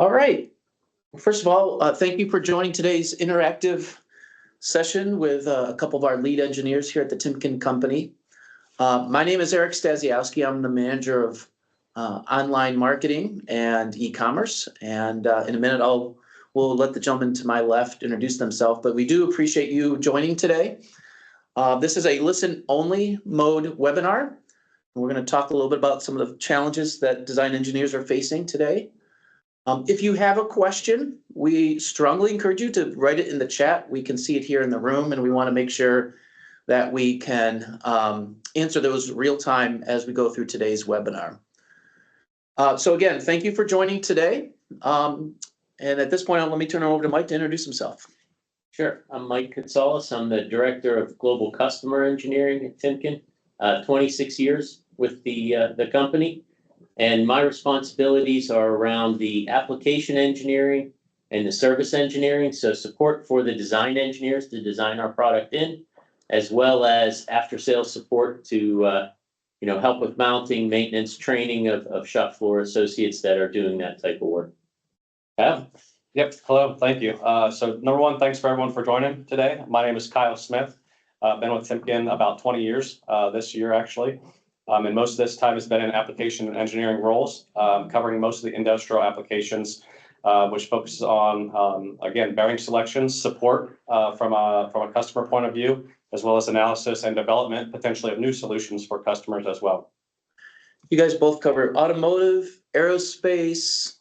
All right. First of all, thank you for joining today's interactive session with a couple of our lead engineers here at the Timken company. My name is Eric Stasiowski. I'm the manager of online marketing and e-commerce. And in a minute, we'll let the gentleman to my left introduce themselves. But we do appreciate you joining today. This is a listen-only mode webinar. We're going to talk a little bit about some of the challenges that design engineers are facing today. If you have a question, we strongly encourage you to write it in the chat. We can see it here in the room, and we want to make sure that we can answer those real time as we go through today's webinar. So again, thank you for joining today. And at this point, let me turn it over to Mike to introduce himself. Sure. I'm Mike Katsalis. I'm the Director of Global Customer Engineering at Timken, 26 years with the company. And my responsibilities are around the application engineering and the service engineering. So support for the design engineers to design our product in, as well as after sales support to help with mounting, maintenance, training of shop floor associates that are doing that type of work. Yep. Hello. Thank you. So number one, thanks for everyone for joining today. My name is Kyle Smith. Been with Timken about 20 years this year, actually. And most of this time has been in application and engineering roles, covering most of the industrial applications, which focuses on, again, bearing selection, support from a customer point of view, as well as analysis and development, potentially of new solutions for customers as well. You guys both cover automotive, aerospace,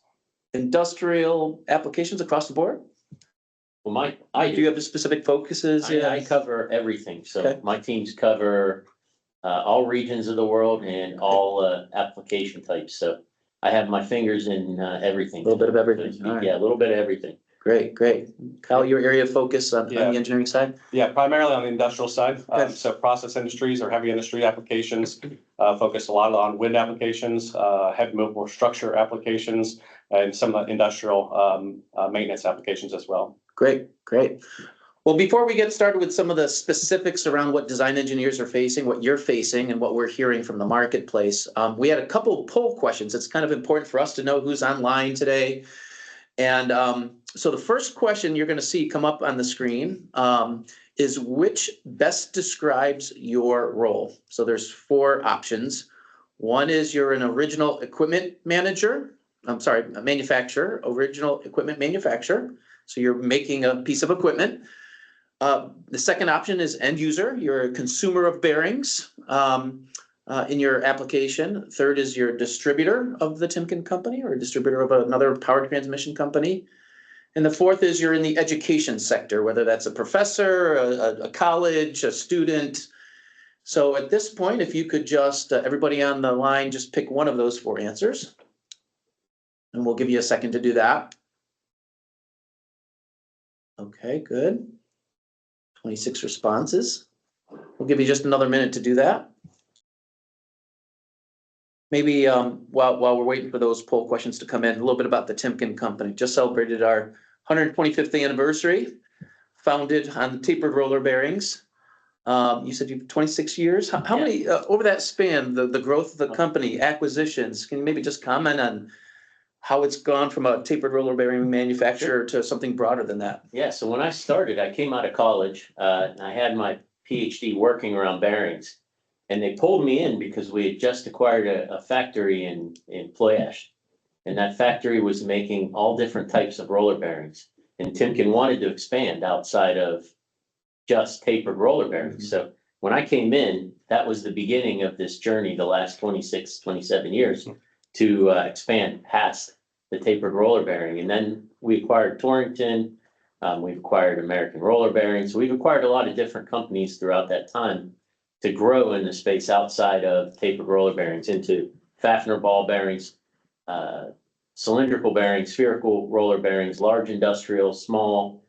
industrial applications across the board? Well, do you have specific focuses? I cover everything. So Okay. My teams cover all regions of the world and all application types. So I have my fingers in everything. A little bit of everything. All right. Yeah, a little bit of everything. Great. Kyle, your area of focus on the engineering side? Yeah, primarily on the industrial side. Okay. So process industries or heavy industry applications, focus a lot on wind applications, heavy movable structure applications, and some of the industrial maintenance applications as well. Great. Well, before we get started with some of the specifics around what design engineers are facing, what you're facing, and what we're hearing from the marketplace, we had a couple poll questions. It's kind of important for us to know who's online today. And so the first question you're going to see come up on the screen is which best describes your role? So there's 4 options. One is you're an original equipment manager. A manufacturer, original equipment manufacturer. So you're making a piece of equipment. The second option is end user. You're a consumer of bearings in your application. Third is you're a distributor of the Timken company or a distributor of another power transmission company. And the fourth is you're in the education sector, whether that's a professor, a college, a student. So at this point, if you could just, everybody on the line, just pick one of those 4 answers. And we'll give you a second to do that. Okay, good. 26 responses. We'll give you just another minute to do that. Maybe while we're waiting for those poll questions to come in, a little bit about the Timken company. Just celebrated our 125th anniversary, founded on tapered roller bearings. You said you've 26 years. How many, over that span, the growth of the company, acquisitions, can you maybe just comment on how it's gone from a tapered roller bearing manufacturer to something broader than that? Yeah, so when I started, I came out of college and I had my PhD working around bearings. And they pulled me in because we had just acquired a factory in Ploiesh. And that factory was making all different types of roller bearings. And Timken wanted to expand outside of just tapered roller bearings. So when I came in, that was the beginning of this journey, the last 26, 27 years, to expand past the tapered roller bearing. And then we acquired Torrington, we've acquired American Roller Bearings. So we've acquired a lot of different companies throughout that time to grow in the space outside of tapered roller bearings into Fafner ball bearings, cylindrical bearings, spherical roller bearings, large industrial, small,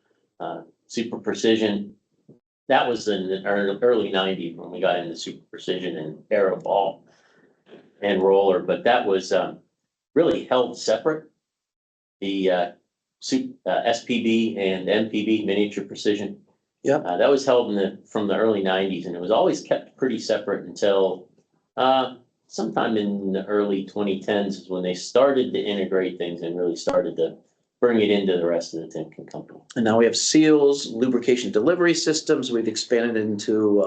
super precision. That was in the early 90s when we got into super precision and aero ball and roller, but that was really held separate. The SPB and MPB, miniature precision. Yeah. That was held from the early 90s, and it was always kept pretty separate until sometime in the early 2010s is when they started to integrate things and really started to bring it into the rest of the Timken company. And now we have seals, lubrication delivery systems. We've expanded into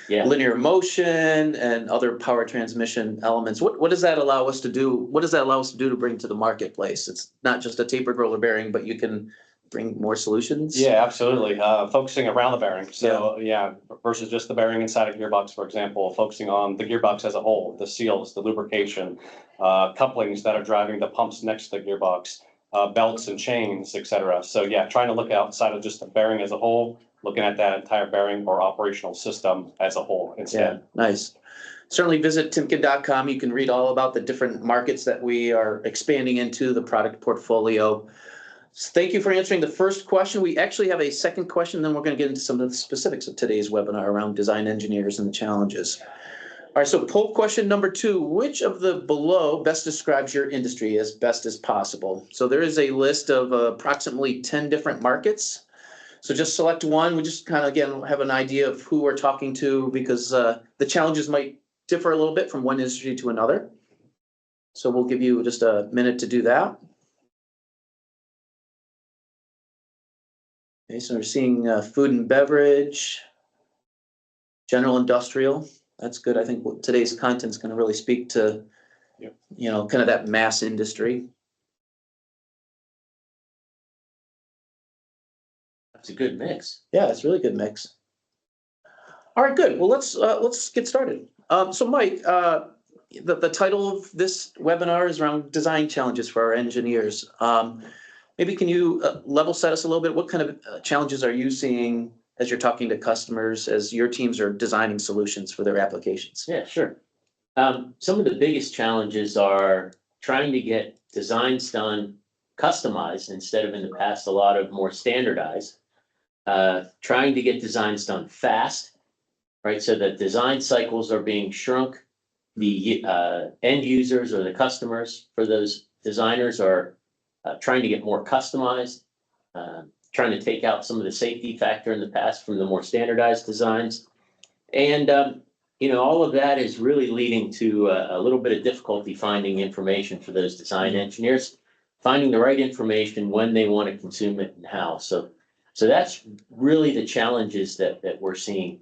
Yeah, linear motion and other power transmission elements. What does that allow us to do? What does that allow us to do to bring to the marketplace? It's not just a tapered roller bearing, but you can bring more solutions. Yeah, absolutely. Focusing around the bearing. So yeah, versus just the bearing inside a gearbox, for example, focusing on the gearbox as a whole, the seals, the lubrication, couplings that are driving the pumps next to the gearbox, belts and chains, et cetera. So yeah, trying to look outside of just the bearing as a whole, looking at that entire bearing or operational system as a whole Yeah, instead. nice. Certainly visit timken.com. You can read all about the different markets that we are expanding into, the product portfolio. Thank you for answering the first question. We actually have a second question, then we're going to get into some of the specifics of today's webinar around design engineers and the challenges. All right, so poll question number 2, which of the below best describes your industry as best as possible? So there is a list of approximately 10 different markets. So just select one. We just kind of, again, have an idea of who we're talking to because the challenges might differ a little bit from one industry to another. So we'll give you just a minute to do that. Okay, so we're seeing food and beverage, general industrial. That's good. I think today's content is going to really speak to, kind of that mass industry. that's a good mix. Yeah, it's a really good mix. All right, good. Well, let's get started. So Mike, the title of this webinar is around design challenges for our engineers. Maybe can you level set us a little bit? What kind of challenges are you seeing as you're talking to customers, as your teams are designing solutions for their applications? Yeah, sure. Some of the biggest challenges are trying to get designs done customized instead of in the past a lot of more standardized. Trying to get designs done fast, right? So that design cycles are being shrunk. The end users or the customers for those designers are trying to get more customized, trying to take out some of the safety factor in the past from the more standardized designs. And, all of that is really leading to a little bit of difficulty finding information for those design engineers, finding the right information when they want to consume it and how. So that's really the challenges that we're seeing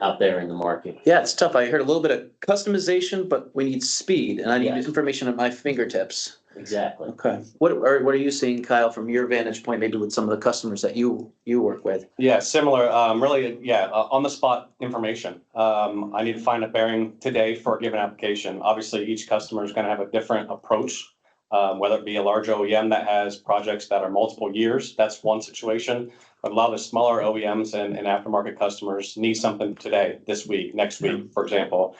out there in the market. Yeah, it's tough. I heard a little bit of customization, but we need speed, and I need information at my fingertips. Exactly. Okay. What are you seeing, Kyle, from your vantage point, maybe with some of the customers that you work with? Yeah, similar. Really, on the spot information. I need to find a bearing today for a given application. Obviously, each customer is going to have a different approach, whether it be a large OEM that has projects that are multiple years. That's one situation. But a lot of the smaller OEMs and aftermarket customers need something today, this week, next week, for example.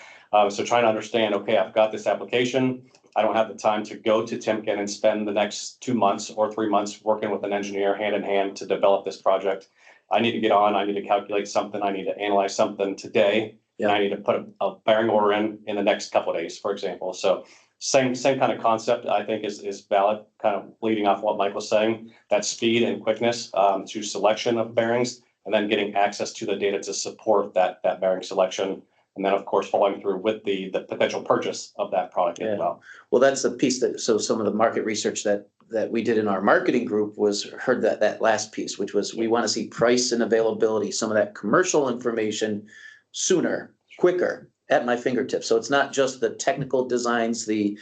So trying to understand, okay, I've got this application. I don't have the time to go to Timken and spend the next 2 months or 3 months working with an engineer hand in hand to develop this project. I need to get on, I need to calculate something, I need to analyze something today, and I need to put a bearing order in the next couple of days, for example. So same kind of concept, I think is valid, kind of leading off what Mike was saying, that speed and quickness to selection of bearings, and then getting access to the data to support that bearing selection. And then, of course, following through with the potential purchase of that product as well. Well, that's the piece so some of the market research that we did in our marketing group heard that last piece, which was we want to see price and availability, some of that commercial information sooner, quicker at my fingertips. So it's not just the technical designs, the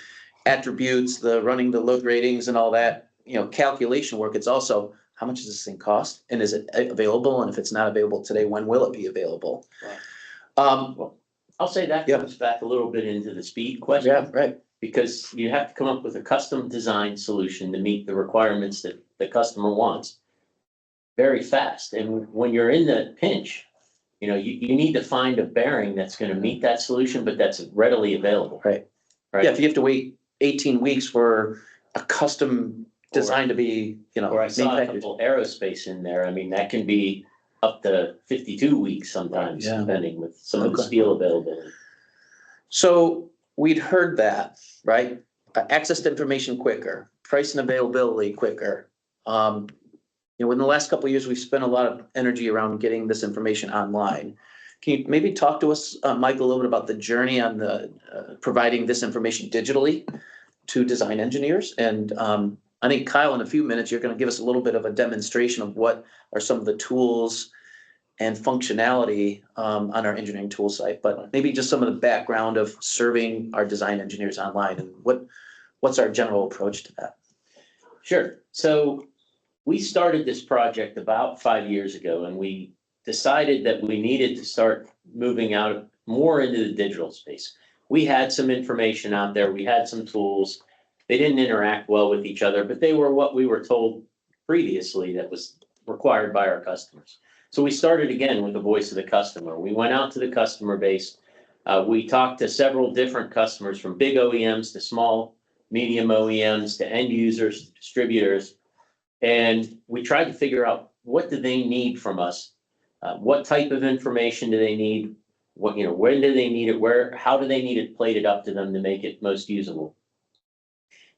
attributes, the running the load ratings and all that, calculation work. It's also how much does this thing cost and is it available? And if it's not available today, when will it be available? Well, I'll say that comes back a little bit into the speed question. Yeah, right. Because you have to come up with a custom design solution to meet the requirements that the customer wants very fast. And when you're in the pinch, you need to find a bearing that's going to meet that solution, but that's readily available. Right. Yeah, if you have to wait 18 weeks for a custom design to be, Or I saw a couple aerospace in there. I mean, that can be up to 52 weeks sometimes, depending with some of the steel availability. So we'd heard that, right? Access to information quicker, price and availability quicker. In the last couple of years, we've spent a lot of energy around getting this information online. Can you maybe talk to us, Mike, a little bit about the journey on the providing this information digitally to design engineers? And I think Kyle, in a few minutes, you're going to give us a little bit of a demonstration of what are some of the tools and functionality on our engineering tool site, but maybe just some of the background of serving our design engineers online and what's our general approach to that? Sure. So we started this project about 5 years ago, and we decided that we needed to start moving out more into the digital space. We had some information out there. We had some tools. They didn't interact well with each other, but they were what we were told previously that was required by our customers. So we started again with the voice of the customer. We went out to the customer base. We talked to several different customers, from big OEMs to small, medium OEMs to end users, to distributors. And we tried to figure out, what do they need from us? What type of information do they need? When do they need it? How do they need it plated up to them to make it most usable?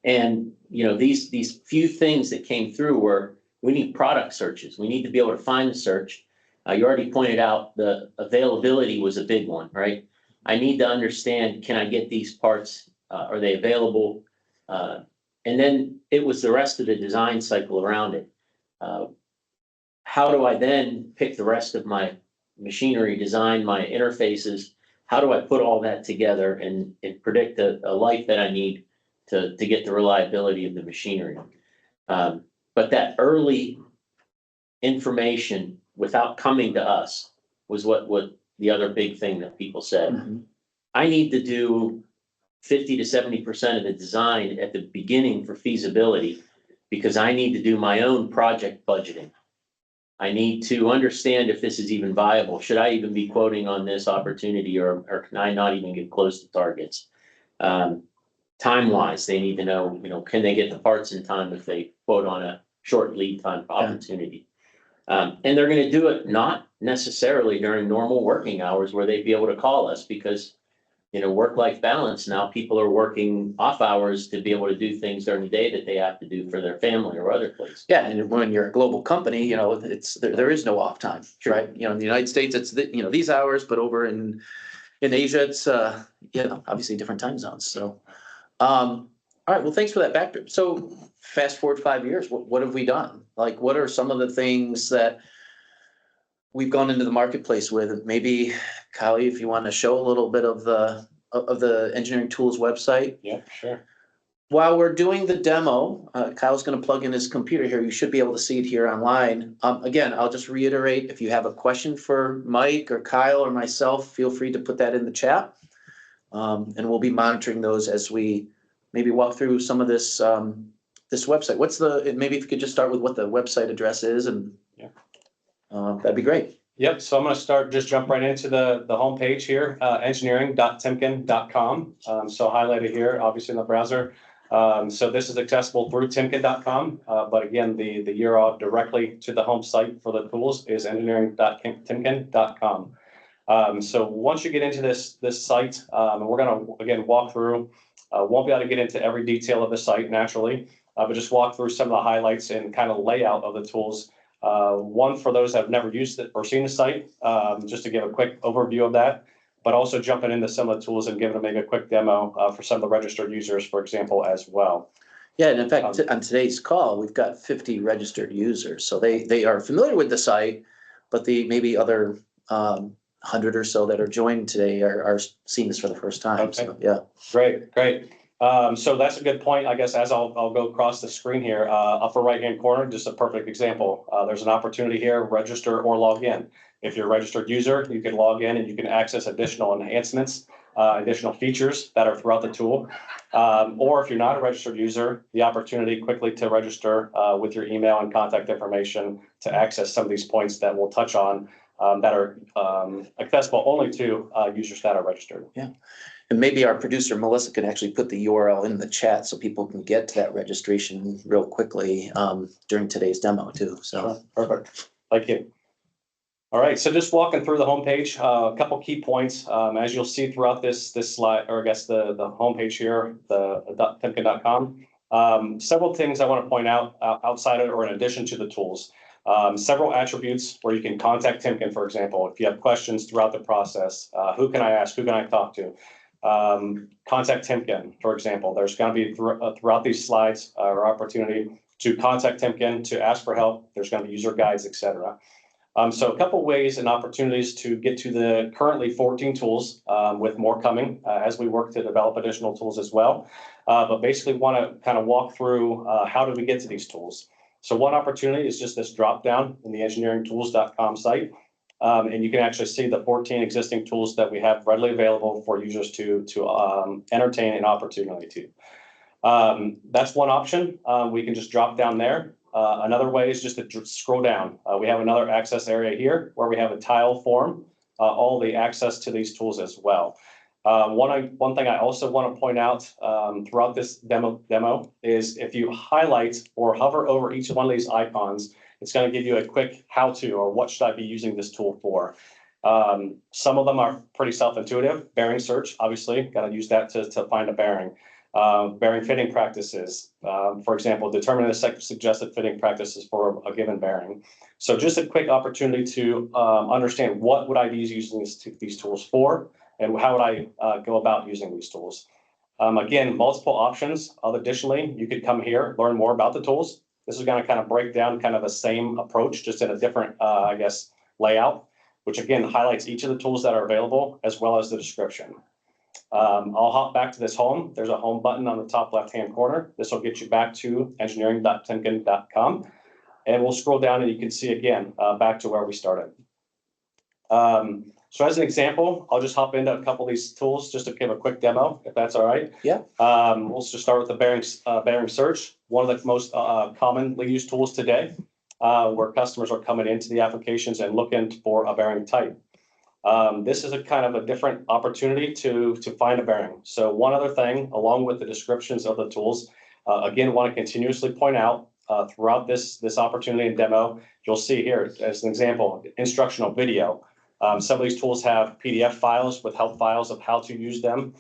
And, these few things that came through were, we need product searches. We need to be able to find the search. You already pointed out the availability was a big one, right? I need to understand, can I get these parts? Are they available? And then it was the rest of the design cycle around it. How do I then pick the rest of my machinery design, my interfaces? How do I put all that together and predict a life that I need to get the reliability of the machinery? But that early information without coming to us was what the other big thing that people said. Mm-hmm. I need to do 50 to 70% of the design at the beginning for feasibility, because I need to do my own project budgeting. I need to understand if this is even viable. Should I even be quoting on this opportunity, or can I not even get close to targets? Time-wise, they need to know, can they get the parts in time if they quote on a short lead time opportunity? And they're going to do it not necessarily during normal working hours where they'd be able to call us, because work-life balance, now people are working off hours to be able to do things during the day that they have to do for their family or other places. Yeah, and when you're a global company, it's there is no off time, right? In the United States, it's these hours, but over in Asia, it's obviously different time zones. So, all right, well, thanks for that backdrop. So, fast forward 5 years, what have we done? Like, what are some of the things that we've gone into the marketplace with? Maybe, Kylie, if you want to show a little bit of the engineering tools website. Yeah, sure. While we're doing the demo, Kyle's going to plug in his computer here. You should be able to see it here online. Again, I'll just reiterate, if you have a question for Mike or Kyle or myself, feel free to put that in the chat. And we'll be monitoring those as we maybe walk through some of this this website. Maybe if you could just start with what the website address is, and that'd be great. Yep, so I'm going to just jump right into the homepage here, engineering.timken.com. So highlighted here, obviously in the browser. So this is accessible through timken.com, but again, the URL directly to the home site for the tools is engineering.timken.com. So once you get into this site, and we're going to again walk through, won't be able to get into every detail of the site naturally, but just walk through some of the highlights and kind of layout of the tools. One for those that have never used it or seen the site, just to give a quick overview of that, but also jumping into some of the tools and giving them maybe a quick demo for some of the registered users, for example, as well. Yeah, and in fact, on today's call, we've got 50 registered users. So they are familiar with the site, but the maybe other 100 or so that are joined today are seeing this for the first time. Okay. So, yeah. Great. So that's a good point. I guess as I'll go across the screen here, upper right-hand corner, just a perfect example. There's an opportunity here, register or log in. If you're a registered user, you can log in and you can access additional enhancements, additional features that are throughout the tool. Or if you're not a registered user, the opportunity quickly to register with your email and contact information to access some of these points that we'll touch on that are accessible only to users that are registered. Yeah. And maybe our producer, Melissa, can actually put the URL in the chat so people can get to that registration real quickly during today's demo too. So Perfect. Thank you. All right, so just walking through the homepage, a couple key points. As you'll see throughout this slide, or I guess the homepage here, the timken.com. Several things I want to point out outside of or in addition to the tools. Several attributes where you can contact Timken, for example, if you have questions throughout the process. Who can I ask? Who can I talk to? Contact Timken, for example. There's going to be throughout these slides or opportunity to contact Timken to ask for help. There's going to be user guides, etc. So a couple ways and opportunities to get to the currently 14 tools, with more coming as we work to develop additional tools as well. But basically want to kind of walk through how do we get to these tools. So one opportunity is just this drop down in the engineeringtools.com site. And you can actually see the 14 existing tools that we have readily available for users to entertain an opportunity to. That's one option. We can just drop down there. Another way is just to scroll down. We have another access area here where we have a tile form, all the access to these tools as well. One thing I also want to point out throughout this demo is if you highlight or hover over each one of these icons, it's going to give you a quick how-to or what should I be using this tool for. Some of them are pretty self-intuitive. Bearing search, obviously, got to use that to find a bearing. Bearing fitting practices, for example, determine the suggested fitting practices for a given bearing. So just a quick opportunity to understand what would I be using these tools for, and how would I go about using these tools. Again, multiple options. Additionally, you could come here, learn more about the tools. This is going to kind of break down kind of the same approach, just in a different, I guess, layout, which again highlights each of the tools that are available as well as the description. I'll hop back to this home. There's a home button on the top left-hand corner. This will get you back to engineering.timken.com. And we'll scroll down and you can see again, back to where we started. So as an example, I'll just hop into a couple of these tools just to give a quick demo, if that's all right. Yeah. We'll just start with the bearing search. One of the most commonly used tools today, where customers are coming into the applications and looking for a bearing type. This is a kind of a different opportunity to find a bearing. So one other thing, along with the descriptions of the tools, again, want to continuously point out throughout this opportunity and demo, you'll see here, as an example, instructional video. Some of these tools have PDF files with help files of how to use them.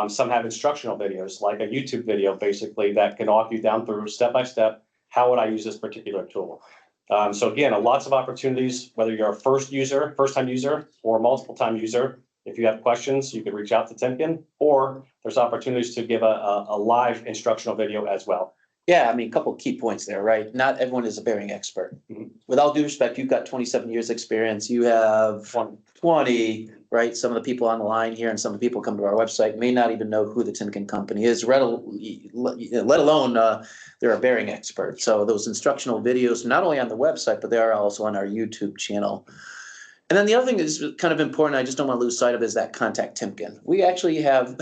Some have instructional videos, like a YouTube video, basically, that can walk you down through step-by-step, how would I use this particular tool. So again, lots of opportunities, whether you're a first-time user, or multiple-time user. If you have questions, you can reach out to Timken, or there's opportunities to give a live instructional video as well. Yeah, I mean, a couple of key points there, right? Not everyone is a bearing expert. Mhm. With all due respect, you've got 27 years experience. You have 20, right? Some of the people on the line here and some of the people come to our website may not even know who the Timken company is, let alone they're a bearing expert. So those instructional videos, not only on the website, but they are also on our YouTube channel. And then the other thing that's kind of important, I just don't want to lose sight of, is that contact Timken. We actually have,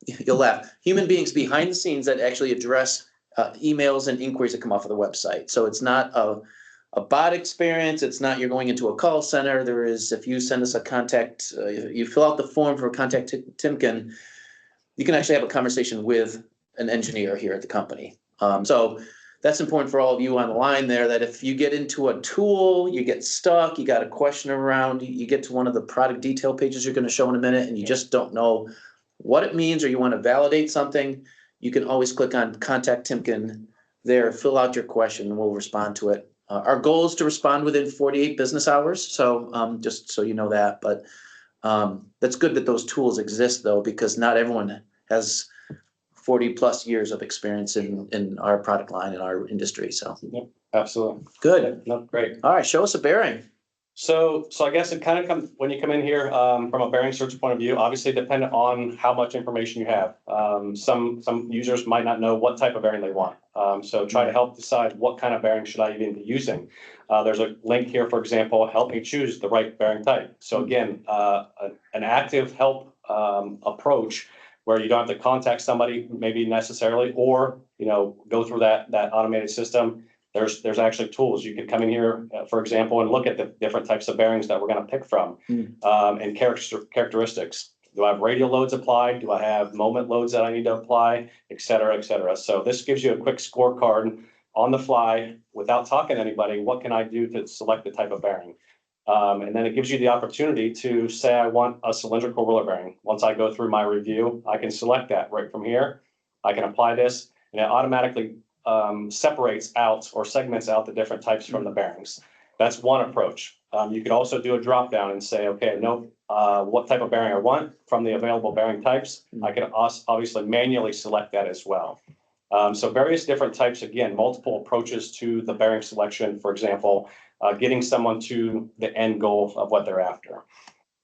you'll laugh, human beings behind the scenes that actually address emails and inquiries that come off of the website. So it's not a bot experience. It's not you're going into a call center. There is, if you send us a contact, you fill out the form for contact Timken, you can actually have a conversation with an engineer here at the company. So that's important for all of you on the line there, that if you get into a tool, you get stuck, you got a question around, you get to one of the product detail pages you're going to show in a minute, and you just don't know what it means, or you want to validate something, you can always click on Contact Timken there, fill out your question, and we'll respond to it. Our goal is to respond within 48 business hours, so just so you know that. But that's good that those tools exist, though, because not everyone has 40 plus years of experience in our product line, in our industry. So Yep, absolutely. Good. No, great. All right, show us a bearing. So I guess it kind of comes when you come in here from a bearing search point of view, obviously dependent on how much information you have. Some users might not know what type of bearing they want. So try to help decide what kind of bearing should I even be using. There's a link here, for example, help me choose the right bearing type. So again, an active help approach where you don't have to contact somebody maybe necessarily, or go through that automated system. There's actually tools. You can come in here, for example, and look at the different types of bearings that we're going to pick from, and characteristics. Do I have radial loads applied? Do I have moment loads that I need to apply, et cetera, et cetera. So this gives you a quick scorecard on the fly without talking to anybody. What can I do to select the type of bearing? And then it gives you the opportunity to say, I want a cylindrical roller bearing. Once I go through my review, I can select that right from here. I can apply this, and it automatically separates out or segments out the different types from the bearings. That's one approach. You could also do a drop down and say, okay, know what type of bearing I want from the available bearing types. I can obviously manually select that as well. So various different types, again, multiple approaches to the bearing selection, for example, getting someone to the end goal of what they're after.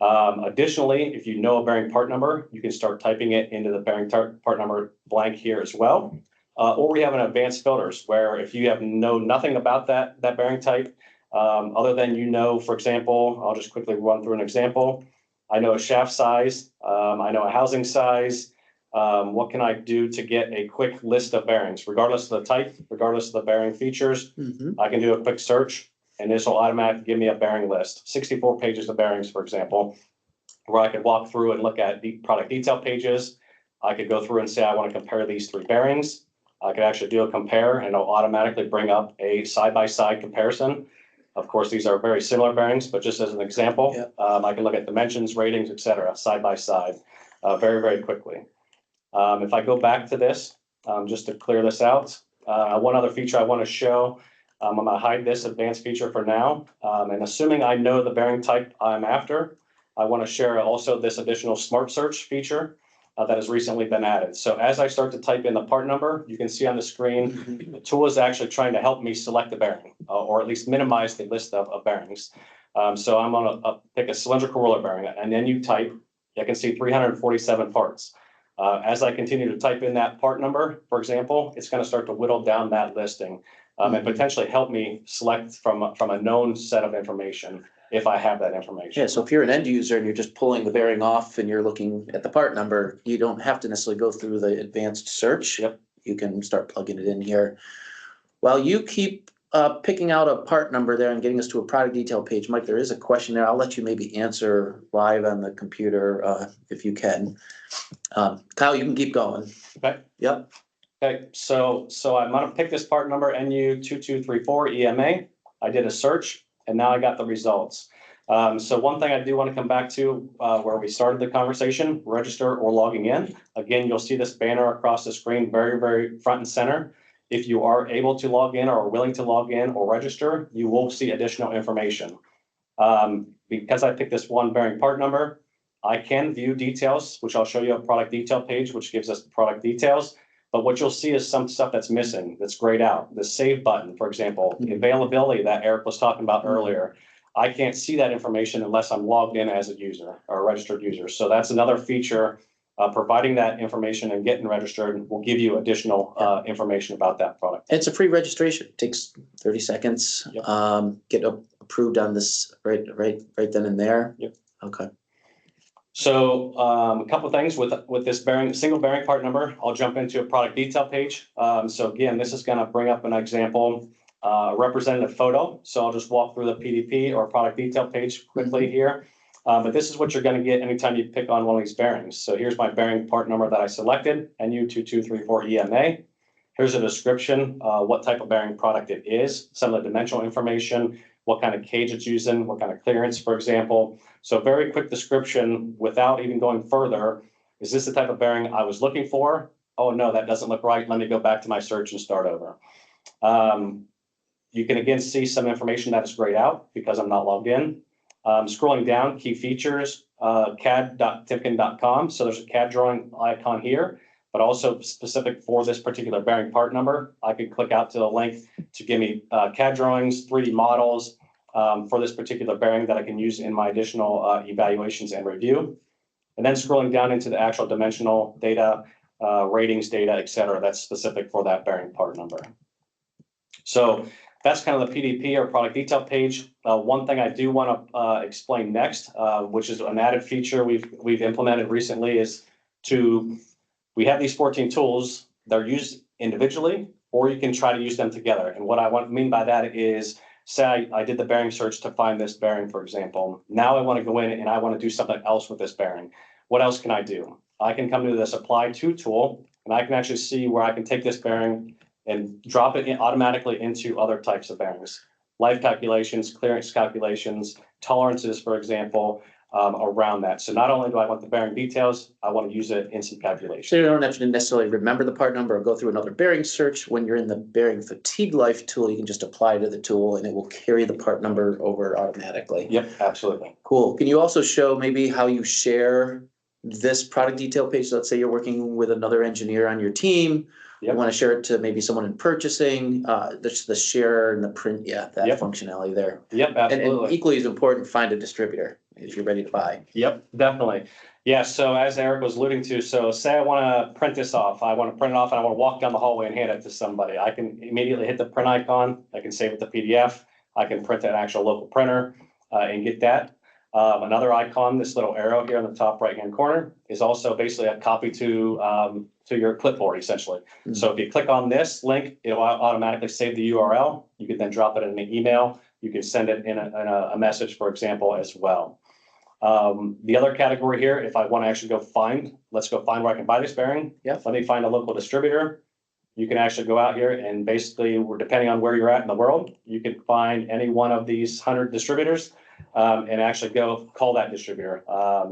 Additionally, if you know a bearing part number, you can start typing it into the bearing part number blank here as well. Or we have an advanced filters where if you know nothing about that bearing type, other than for example, I'll just quickly run through an example. I know a shaft size, I know a housing size. What can I do to get a quick list of bearings, regardless of the type, regardless of the bearing features? I can do a quick search and this will automatically give me a bearing list, 64 pages of bearings, for example, where I could walk through and look at the product detail pages. I could go through and say, I want to compare these 3 bearings. I could actually do a compare and it'll automatically bring up a side-by-side comparison. Of course, these are very similar bearings, but just as an example, I can look at dimensions, ratings, etc., side by side, very, very quickly. If I go back to this, just to clear this out, one other feature I want to show, I'm going to hide this advanced feature for now. And assuming I know the bearing type I'm after, I want to share also this additional smart search feature that has recently been added. So as I start to type in the part number, you can see on the screen, the tool is actually trying to help me select the bearing, or at least minimize the list of bearings. So I'm going to pick a cylindrical roller bearing, and then you type, I can see 347 parts. As I continue to type in that part number, for example, it's going to start to whittle down that listing and potentially help me select from a known set of information if I have that information. Yeah, so if you're an end user and you're just pulling the bearing off and you're looking at the part number, you don't have to necessarily go through the advanced search. Yep. You can start plugging it in here. While you keep picking out a part number there and getting us to a product detail page, Mike, there is a question there. I'll let you maybe answer live on the computer if you can. Kyle, you can keep going. Okay. Yep. Okay, so I'm gonna pick this part number NU2234 EMA. I did a search and now I got the results. So one thing I do want to come back to where we started the conversation, register or logging in. Again, you'll see this banner across the screen, very, very front and center. If you are able to log in or are willing to log in or register, you will see additional information. Because I picked this one bearing part number, I can view details, which I'll show you a product detail page, which gives us the product details. But what you'll see is some stuff that's missing, that's grayed out. The save button, for example, the availability that Eric was talking about earlier. I can't see that information unless I'm logged in as a user or a registered user. So that's another feature. Providing that information and getting registered will give you additional information about that product. It's a free registration. It takes 30 seconds. Yep. Get approved on this right then and there. Yep. Okay. So a couple of things with this single bearing part number, I'll jump into a product detail page. So again, this is going to bring up an example, representative photo. So I'll just walk through the PDP or product detail page quickly here. But this is what you're going to get anytime you pick on one of these bearings. So here's my bearing part number that I selected, NU2234 EMA. Here's a description, what type of bearing product it is, some of the dimensional information, what kind of cage it's using, what kind of clearance, for example. So very quick description without even going further. Is this the type of bearing I was looking for? Oh, no, that doesn't look right. Let me go back to my search and start over. You can again see some information that is grayed out because I'm not logged in. Scrolling down, key features, cad.timken.com. So there's a CAD drawing icon here, but also specific for this particular bearing part number. I could click out to the link to give me CAD drawings, 3D models for this particular bearing that I can use in my additional evaluations and review. And then scrolling down into the actual dimensional data, ratings data, et cetera, that's specific for that bearing part number. So that's kind of the PDP or product detail page. One thing I do want to explain next, which is an added feature we've implemented recently, is we have these 14 tools. They're used individually, or you can try to use them together. And what I mean by that is, say I did the bearing search to find this bearing, for example. Now I want to go in and I want to do something else with this bearing. What else can I do? I can come to this apply to tool, and I can actually see where I can take this bearing and drop it automatically into other types of bearings. Life calculations, clearance calculations, tolerances, for example. around that. So not only do I want the bearing details, I want to use it in some So calculation. you don't have to necessarily remember the part number or go through another bearing search. When you're in the bearing fatigue life tool, you can just apply to the tool and it will carry the part number over automatically. Yep, absolutely. Cool. Can you also show maybe how you share this product detail page? Let's say you're working with another engineer on your team. You Yep. want to share it to maybe someone in purchasing, the share and the print, that Yep. functionality there. Yep, And absolutely. equally as important, find a distributor if you're ready to buy. Yep, definitely. Yeah, so as Eric was alluding to, so say I want to print this off. I want to print it off and I want to walk down the hallway and hand it to somebody. I can immediately hit the print icon. I can save it to PDF. I can print an actual local printer and get that. Another icon, this little arrow here on the top right-hand corner, is also basically a copy to your clipboard, essentially. Mm. So if you click on this link, it'll automatically save the URL. You can then drop it in an email. You can send it in a message, for example, as well. The other category here, if I want to actually let's go find where I can buy this bearing. Yep. Let me find a local distributor. You can actually go out here and basically, depending on where you're at in the world, you can find any one of these 100 distributors and actually go call that distributor.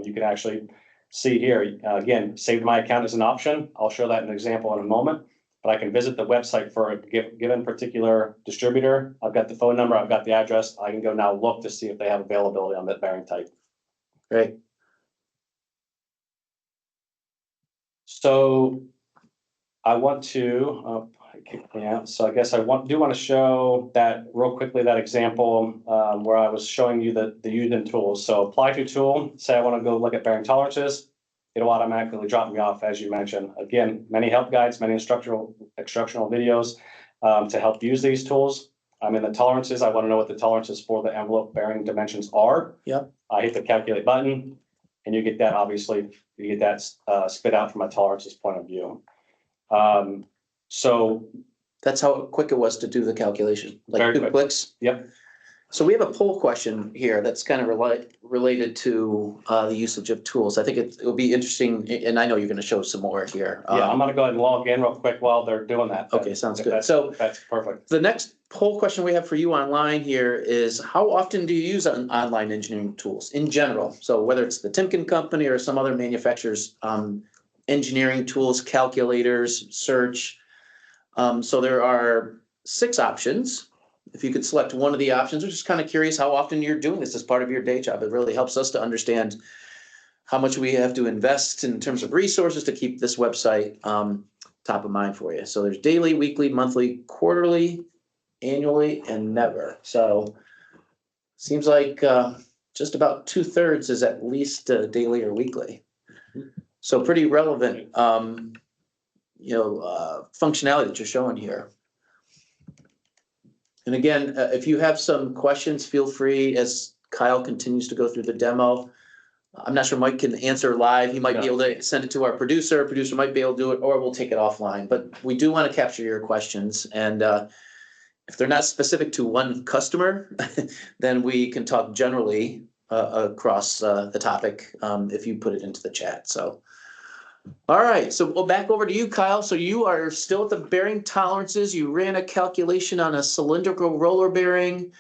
You can actually see here, again, save my account as an option. I'll show that in an example in a moment, but I can visit the website for a given particular distributor. I've got the phone number, I've got the address. I can go now look to see if they have availability on that bearing type. Great. So I want to, so I guess I do want to show that real quickly, that example where I was showing you the using tools. So apply to tool, say I want to go look at bearing tolerances, it'll automatically drop me off, as you mentioned. Again, many help guides, many instructional videos to help use these tools. I'm in the tolerances. I want to know what the tolerances for the envelope bearing dimensions are. Yep. I hit the calculate button and you get that, obviously, you get that spit out from a tolerances point of view. So that's how quick it was to do the calculation, like Very 2 quick. clicks. Yep. So we have a poll question here that's kind of related to the usage of tools. I think it will be interesting, and I know you're going to show some more here. Yeah, I'm gonna go ahead and log in real quick while they're doing that. Okay, sounds good. That's- So That's perfect. the next poll question we have for you online here is, how often do you use online engineering tools in general? So whether it's the Timken company or some other manufacturers, engineering tools, calculators, search. So there are 6 options. If you could select one of the options, we're just kind of curious how often you're doing this as part of your day job. It really helps us to understand how much we have to invest in terms of resources to keep this website top of mind for you. So there's daily, weekly, monthly, quarterly, annually, and never. So seems like just about 2/3 is at least daily or weekly. So pretty relevant, functionality that you're showing here. And again, if you have some questions, feel free as Kyle continues to go through the demo. I'm not sure Mike can answer live. He might be able to send it to our producer. Producer might be able to do it, or we'll take it offline. But we do want to capture your questions. And if they're not specific to one customer, then we can talk generally across the topic if you put it into the chat. So. All right, so we'll back over to you, Kyle. So you are still at the bearing tolerances. You ran a calculation on a cylindrical roller bearing.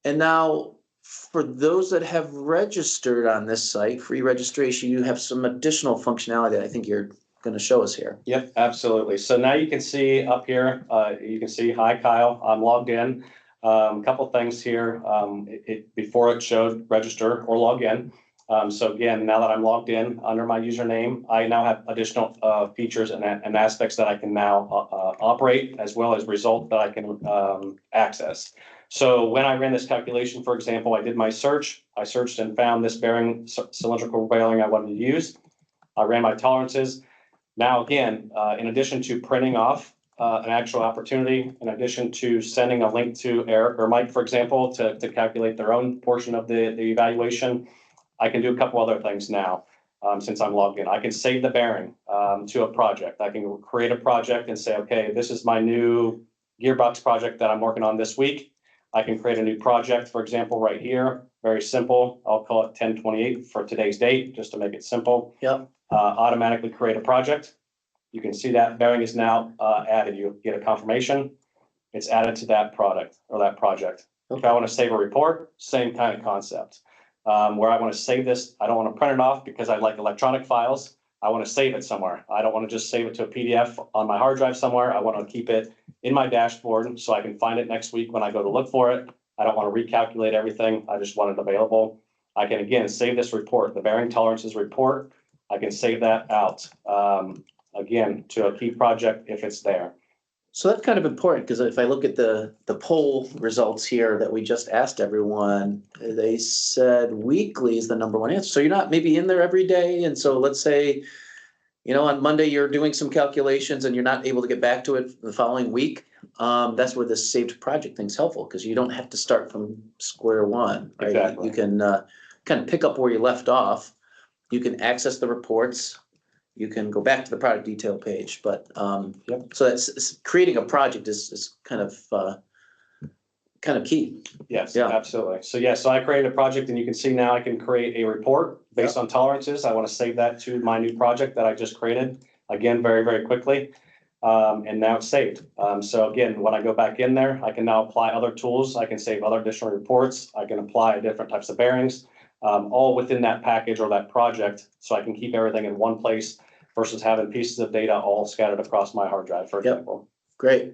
And now for those that have registered on this site, free registration, you have some additional functionality that I think you're going to show us here. Yep, absolutely. So now you can see up here, you can see, hi, Kyle, I'm logged in. A couple things here. Before it showed register or log in. So again, now that I'm logged in under my username, I now have additional features and aspects that I can now operate, as well as result that I can access. So when I ran this calculation, for example, I did my search. I searched and found this bearing, cylindrical bearing I wanted to use. I ran my tolerances. Now, again, in addition to printing off an actual opportunity, in addition to sending a link to Eric or Mike, for example, to calculate their own portion of the evaluation, I can do a couple other things now since I'm logged in. I can save the bearing to a project. I can create a project and say, okay, this is my new gearbox project that I'm working on this week. I can create a new project, for example, right here. Very simple. I'll call it 1028 for today's date, just to make it simple. Yep. Automatically create a project. You can see that bearing is now added. You get a confirmation. It's added to that product or that project. Okay. If I want to save a report, same kind of concept. where I want to save this. I don't want to print it off because I like electronic files. I want to save it somewhere. I don't want to just save it to a PDF on my hard drive somewhere. I want to keep it in my dashboard so I can find it next week when I go to look for it. I don't want to recalculate everything. I just want it available. I can, again, save this report, the bearing tolerances report. I can save that out, again, to a key project if it's there. So that's kind of important, because if I look at the poll results here that we just asked everyone, they said weekly is the number one answer. So you're not maybe in there every day. And so let's say, you know, on Monday, you're doing some calculations and you're not able to get back to it the following week. That's where this saved project thing's helpful, because you don't have to start from square one, right? Exactly. You can kind of pick up where you left off. You can access the reports. You can go back to the product detail page, but so that's creating a project is kind of key. Yes, Yeah. absolutely. So I created a project, and you can see now I can create a report based on tolerances. I want to save that to my new project that I just created, again, very, very quickly. And now it's saved. So again, when I go back in there, I can now apply other tools. I can save other additional reports. I can apply different types of bearings, all within that package or that project. So I can keep everything in one place versus having pieces of data all scattered across my hard drive, for example. Great.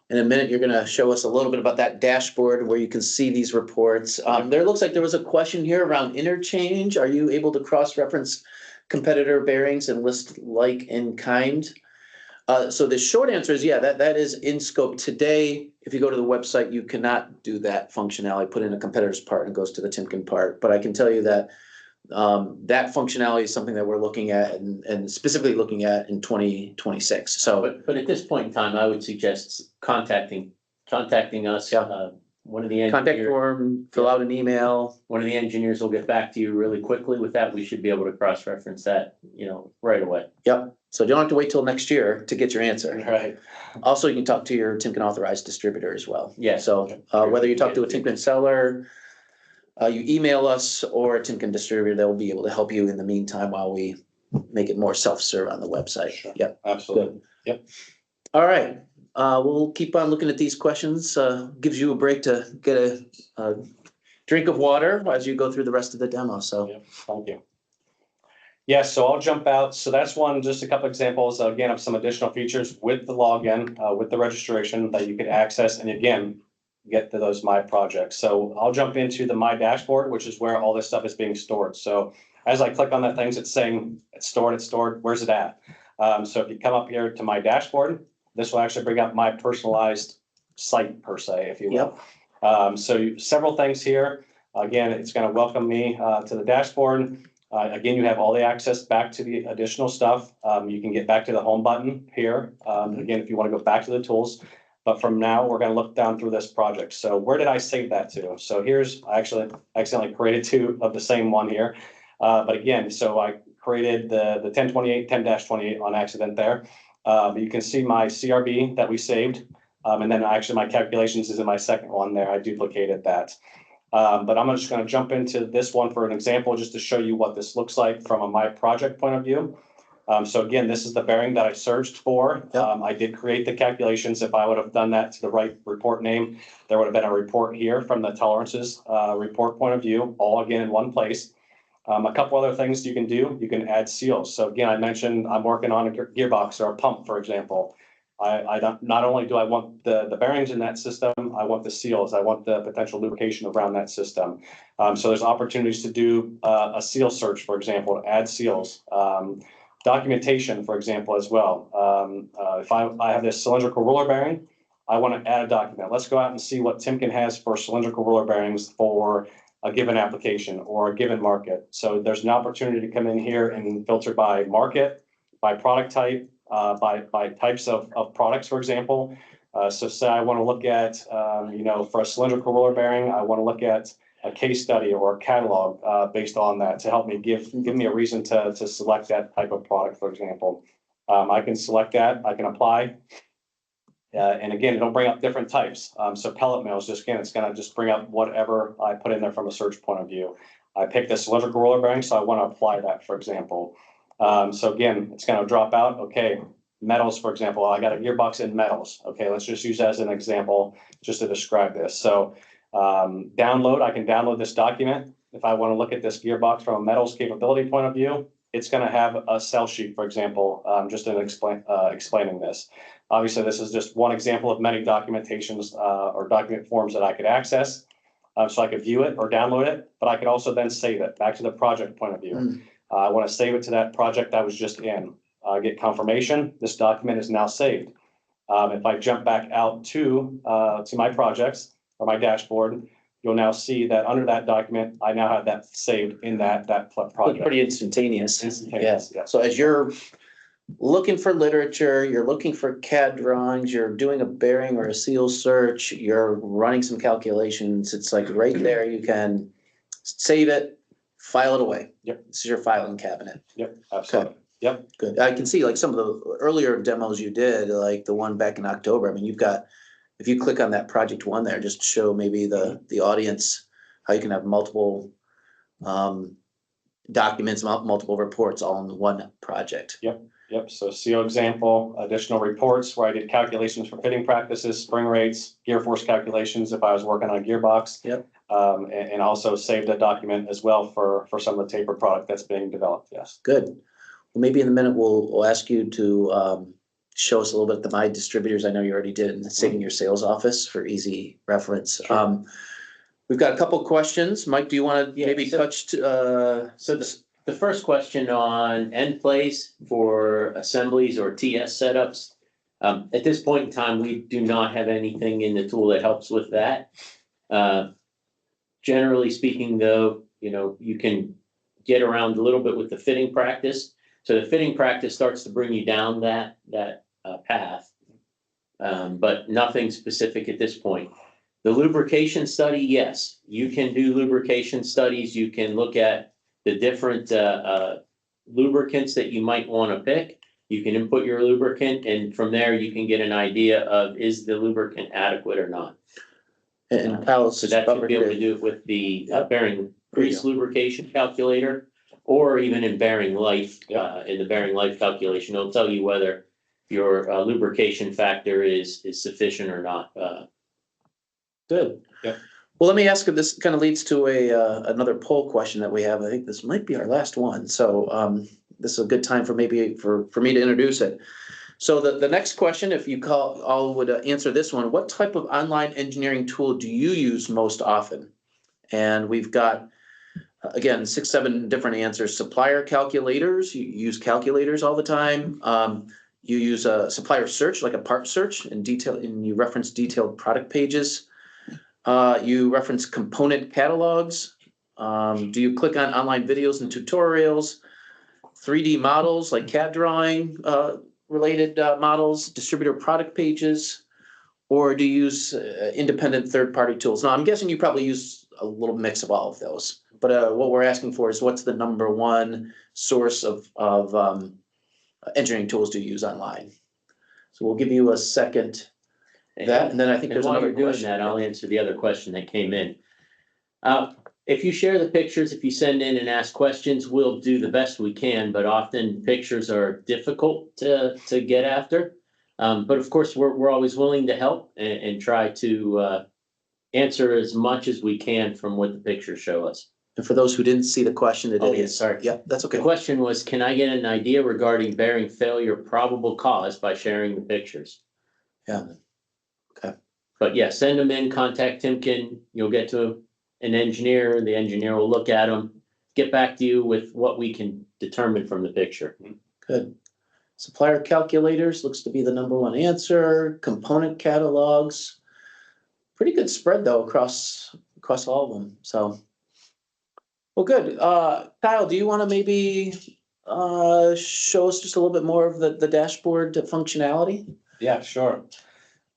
In a minute, you're going to show us a little bit about that dashboard where you can see these reports. There looks like there was a question here around interchange. Are you able to cross-reference competitor bearings and list like in kind? So the short answer is, yeah, that is in scope today. If you go to the website, you cannot do that functionality, put in a competitor's part and it goes to the Timken part. But I can tell you that that functionality is something that we're looking at and specifically looking at in 2026. So, But at this point in time, I would suggest contacting us. Yeah. One of the contact engineers, form, fill out an email. one of the engineers will get back to you really quickly with that. We should be able to cross-reference that, right away. Yep. So you don't have to wait till next year to get your answer. Right. Also, you can talk to your Timken authorized distributor as well. Yeah. So whether you talk to a Timken seller, you email us, or a Timken distributor, they'll be able to help you in the meantime while we make it more self-serve on the website. Sure. Yep. Absolutely. Yep. All right. We'll keep on looking at these questions. Gives you a break to get a drink of water as you go through the rest of the demo. So Yep. Thank you. Yeah, so I'll jump out. So that's just a couple examples, again, of some additional features with the login, with the registration that you can access, and again, get to those My Projects. So I'll jump into the My Dashboard, which is where all this stuff is being stored. So as I click on that thing, it's saying it's stored. Where's it at? So if you come up here to My Dashboard, this will actually bring up my personalized site per se, if you will. Yep. So several things here. Again, it's going to welcome me to the dashboard. Again, you have all the access back to the additional stuff. You can get back to the home button here. Again, if you want to go back to the tools. But from now, we're going to look down through this project. So where did I save that to? So I actually accidentally created two of the same one here. But again, so I created the 1028, 10-28 on accident there. You can see my CRB that we saved. And then actually my calculations is in my second one there. I duplicated that. But I'm just going to jump into this one for an example, just to show you what this looks like from a My Project point of view. So again, this is the bearing that I searched for. Yep. I did create the calculations. If I would have done that to the right report name, there would have been a report here from the tolerances report point of view, all again in one place. A couple other things you can do. You can add seals. So again, I mentioned I'm working on a gearbox or a pump, for example. Not only do I want the bearings in that system, I want the seals. I want the potential lubrication around that system. So there's opportunities to do a seal search, for example, to add seals. Documentation, for example, as well. If I have this cylindrical roller bearing, I want to add a document. Let's go out and see what Timken has for cylindrical roller bearings for a given application or a given market. So there's an opportunity to come in here and filter by market, by product type, by types of products, for example. So say I want to look at, for a cylindrical roller bearing, I want to look at a case study or a catalog based on that to help me give me a reason to select that type of product, for example. I can select that, I can apply. And again, it'll bring up different types. So pellet mills, it's going to just bring up whatever I put in there from a search point of view. I picked the cylindrical roller bearing, so I want to apply that, for example. So again, it's going to drop out. Okay, metals, for example, I got a gearbox in metals. Okay, let's just use that as an example just to describe this. So I can download this document. if I want to look at this gearbox from a metals capability point of view, it's going to have a cell sheet, for example, just in explaining this. Obviously, this is just one example of many documentations or document forms that I could access. So I could view it or download it, but I could also then save it back to the project point of view. I want to save it to that project I was just in. Get confirmation, this document is now saved. If I jump back out to my projects or my dashboard, you'll now see that under that document, I now have that saved in that project. Pretty instantaneous. Instantaneous, yeah. So as you're looking for literature, you're looking for CAD drawings, you're doing a bearing or a seal search, you're running some calculations, it's like right there, you can save it, file it away. Yep. This is your filing cabinet. Yep, absolutely. Yep. Good. I can see like some of the earlier demos you did, like the one back in October. I mean, you've got, if you click on that project one there, just to show maybe the audience how you can have multiple documents, multiple reports all in one project. Yep, so CO example, additional reports where I did calculations for fitting practices, spring rates, gear force calculations if I was working on a gearbox. Yep. And also saved a document as well for some of the taper product that's being developed, yes. Good. Well, maybe in a minute, we'll ask you to show us a little bit the My Distributors. I know you already did in saving your sales office for easy reference. Sure. We've got a couple questions. Mike, do you want to Yeah, maybe so- touch The first question on end plays for assemblies or TS setups. At this point in time, we do not have anything in the tool that helps with that. Generally speaking, though, you can get around a little bit with the fitting practice. So the fitting practice starts to bring you down that path, but nothing specific at this point. The lubrication study, yes, you can do lubrication studies. You can look at the different lubricants that you might want to pick. You can input your lubricant, and from there you can get an idea of is the lubricant adequate or not. and Kyle? So that should be able to do it with the bearing grease lubrication calculator, or even in bearing life, in the bearing life calculation, it'll tell you whether your lubrication factor is sufficient or not. Good. Yeah. Well, let me ask if this kind of leads to another poll question that we have. I think this might be our last one. So this is a good time for me to introduce it. So the next question, if you all would answer this one, what type of online engineering tool do you use most often? And we've got, again, 6, 7 different answers. Supplier calculators, you use calculators all the time. You use a supplier search, like a part search, and you reference detailed product pages. You reference component catalogs. Do you click on online videos and tutorials? 3D models like CAD drawing related models, distributor product pages, or do you use independent third-party tools? Now, I'm guessing you probably use a little mix of all of those, but what we're asking for is what's the number one source of engineering tools do you use online? So we'll give you a second. That, and then I think And there's while another you're doing question. that, I'll answer the other question that came in. If you share the pictures, if you send in and ask questions, we'll do the best we can, but often pictures are difficult to get after. But of course, we're always willing to help and try to answer as much as we can from what the pictures show us. And for those who didn't see the question, it Oh, is. yeah, sorry. Yeah, that's okay. The question was, can I get an idea regarding bearing failure probable cause by sharing the pictures? Yeah. Okay. But yeah, send them in, contact Timken, you'll get to an engineer, the engineer will look at them, get back to you with what we can determine from the picture. Good. Supplier calculators looks to be the number one answer. Component catalogs. Pretty good spread though across all of them. So, well, good. Kyle, do you want to maybe show us just a little bit more of the dashboard functionality? Yeah, sure.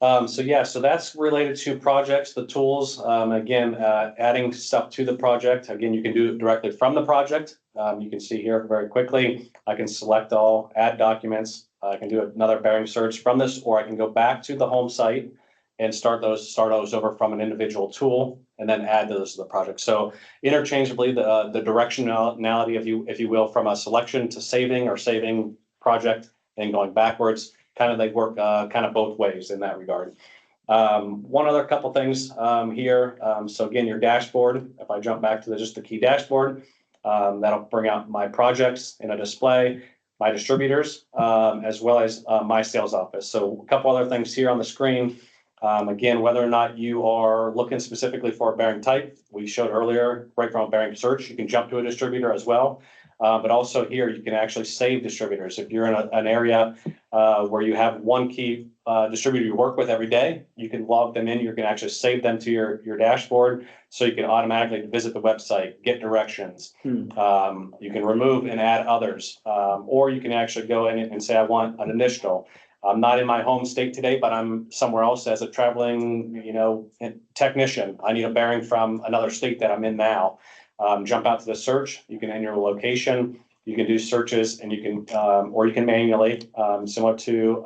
So that's related to projects, the tools, again, adding stuff to the project. Again, you can do it directly from the project. You can see here very quickly, I can select all, add documents. I can do another bearing search from this, or I can go back to the home site and start those over from an individual tool and then add those to the project. So interchangeably, the directionality, if you will, from a selection to saving or saving project and going backwards, kind of they work kind of both ways in that regard. One other couple things here. So again, your dashboard, if I jump back to just the key dashboard, that'll bring out my projects in a display, my distributors, as well as my sales office. So a couple other things here on the screen. Again, whether or not you are looking specifically for a bearing type, we showed earlier, right from a bearing search, you can jump to a distributor as well. But also here, you can actually save distributors. If you're in an area where you have one key distributor you work with every day, you can log them in. You can actually save them to your dashboard, so you can automatically visit the website, get directions. You can remove and add others, or you can actually go in and say, I want an additional. I'm not in my home state today, but I'm somewhere else as a traveling, technician. I need a bearing from another state that I'm in now. Jump out to the search. You can enter your location. You can do searches, and you can, or you can manually, similar to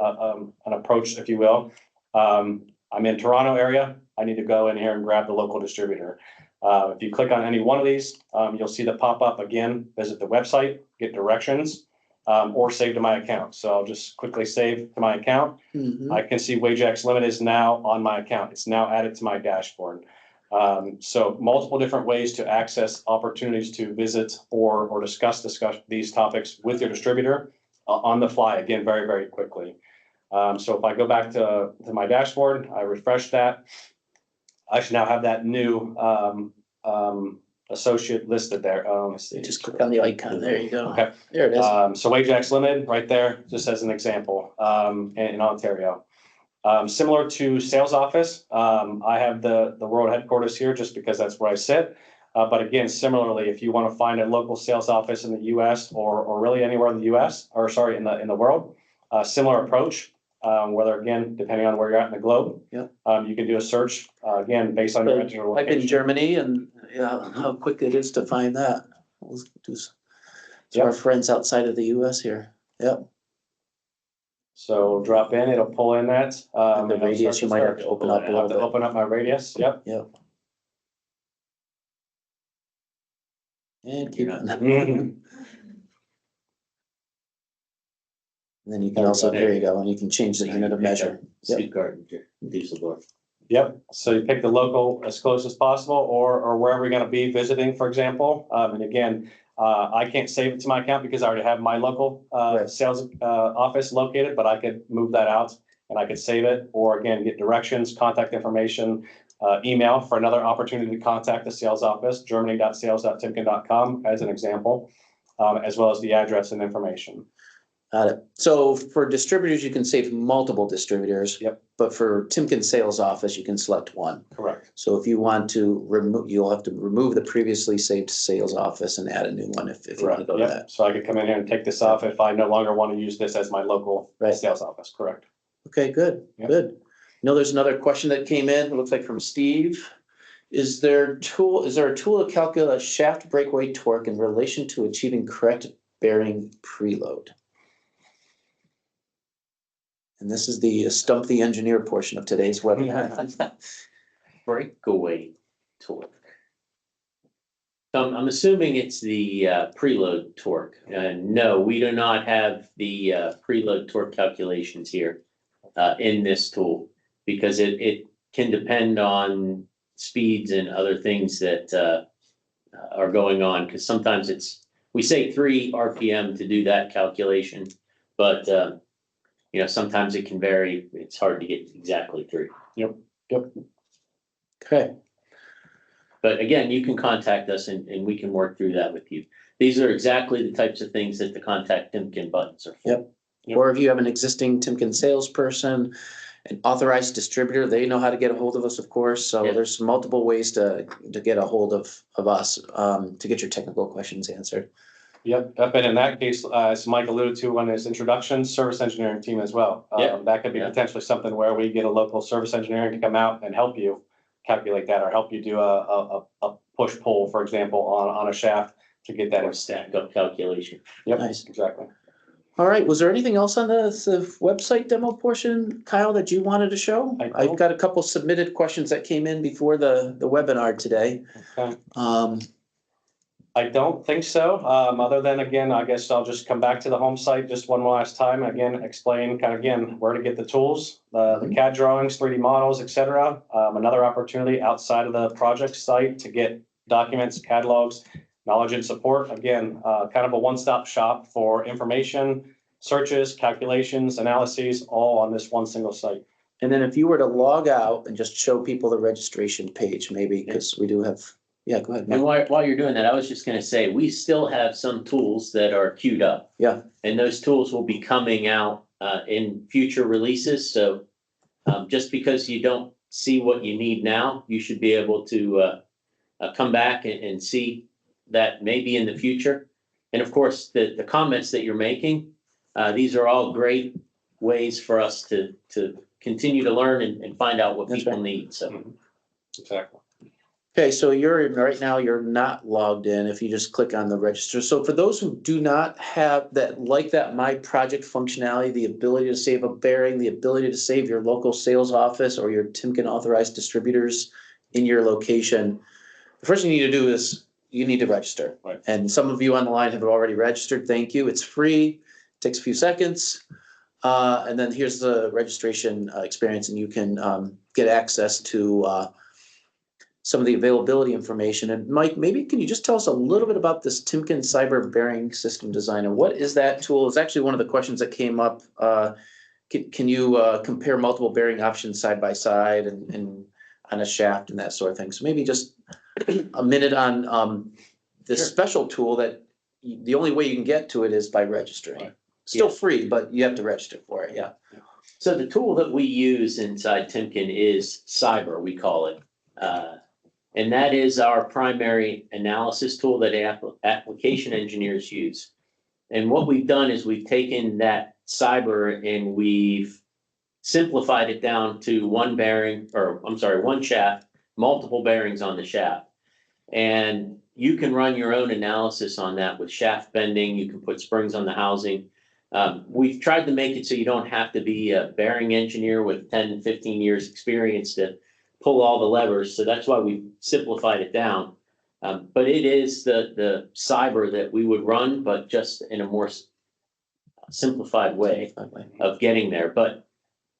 an approach, if you will. I'm in Toronto area. I need to go in here and grab the local distributor. If you click on any one of these, you'll see the pop up again. Visit the website, get directions, or save to my account. So I'll just quickly save to my account. I can see WageX Limit is now on my account. It's now added to my dashboard. So multiple different ways to access opportunities to visit or discuss these topics with your distributor on the fly, again, very, very quickly. So if I go back to my dashboard, I refresh that, I should now have that new associate listed there. Let's see. Just click on the icon. There you go. Okay. There it is. So WageX Limited right there, just as an example, in Ontario. Similar to sales office, I have the world headquarters here just because that's where I sit. But again, similarly, if you want to find a local sales office in the US or really anywhere in the US, or sorry, in the world, similar approach, whether again, depending on where you're at in the globe, you can do a search, again, based on your regional Type in location. Germany and how quick it is to find that. We'll do some our friends outside of the US here. Yep. So drop in, it'll pull in that. And the radius, you might have to open up a little bit. Open up my radius, yep. Yep. And keep on. Mhm. And then you can also, there you go, and you can change the unit of measure. Yep. Stuttgart, Düsseldorf. Yep, so you pick the local as close as possible, or wherever you're gonna be visiting, for example. And again, I can't save it to my account because I already have my local Right. sales office located, but I could move that out and I could save it, or again, get directions, contact information, email for another opportunity to contact the sales office, germany.sales.timken.com as an example, as well as the address and information. Got it. So for distributors, you can save multiple distributors. Yep. But for Timken Sales Office, you can select one. Correct. So if you want to remove, you'll have to remove the previously saved Sales Office and add a new one if you want to go to Yep. that. So I could come in here and take this off if I no longer want to use this as my local Right. sales office, correct? Okay, good, Yep. good. You know, there's another question that came in, it looks like from Steve. Is there a tool to calculate shaft breakaway torque in relation to achieving correct bearing preload? And this is the stump the engineer portion of today's webinar. Breakaway torque. I'm assuming it's the preload torque. No, we do not have the preload torque calculations here in this tool, because it can depend on speeds and other things that are going on, because sometimes we say 3 RPM to do that calculation, but sometimes it can vary. It's hard to get exactly 3. Yep. Okay, But again, you can contact us and we can work through that with you. These are exactly the types of things that the contact Timken buttons are for. Yep. Or if you have an existing Timken salesperson, an authorized distributor, they know how to get a hold of us, of course. So Yeah. there's multiple ways to get a hold of us to get your technical questions answered. Yep, and in that case, as Mike alluded to on his introduction, service engineering team as well. Yeah. That could be Yeah. potentially something where we get a local service engineering to come out and help you calculate that, or help you do a push-pull, for example, on a shaft to get that. Or stack up calculation. Yep, Nice. exactly. All right, was there anything else on the website demo portion, Kyle, that you wanted to show? I don't. I've got a couple submitted questions that came in before the webinar today. Okay. I don't think so. Other than, again, I guess I'll just come back to the home site just one last time. Again, explain kind of again where to get the tools, the CAD drawings, 3D models, et cetera. Another opportunity outside of the project site to get documents, catalogs, knowledge and support. Again, kind of a one-stop shop for information, searches, calculations, analyses, all on this one single site. And then if you were to log out and just show people the registration page, maybe, because we do have, yeah, go ahead. And Mike. while you're doing that, I was just gonna say, we still have some tools that are queued up. Yeah. And those tools will be coming out in future releases, so just because you don't see what you need now, you should be able to come back and see that maybe in the future. And of course, the comments that you're making, these are all great ways for us to continue to learn and find out what That's people right. need, so. Exactly. Okay, so right now you're not logged in if you just click on the register. So for those who do not have that, like that My Project functionality, the ability to save a bearing, the ability to save your local sales office or your Timken authorized distributors in your location, the first thing you need to do is you need to register. Right. And some of you on the line have already registered. Thank you. It's free. Takes a few seconds. And then here's the registration experience, and you can get access to some of the availability information. And Mike, maybe can you just tell us a little bit about this Timken Cyber Bearing System Designer? What is that tool? It's actually one of the questions that came up. Can you compare multiple bearing options side by side and on a shaft and that sort of thing? So maybe just a minute on this Sure. special tool that the only way you can get to it is by registering. Right. Still Yeah. free, but you have to register for it. Yeah. So the tool that we use inside Timken is Cyber, we call it. And that is our primary analysis tool that application engineers use. And what we've done is we've taken that Cyber and we've simplified it down to one bearing, or I'm sorry, one shaft, multiple bearings on the shaft. And you can run your own analysis on that with shaft bending. You can put springs on the housing. We've tried to make it so you don't have to be a bearing engineer with 10, 15 years experience to pull all the levers. So that's why we simplified it down. But it is the Cyber that we would run, but just in a more simplified way of getting there. But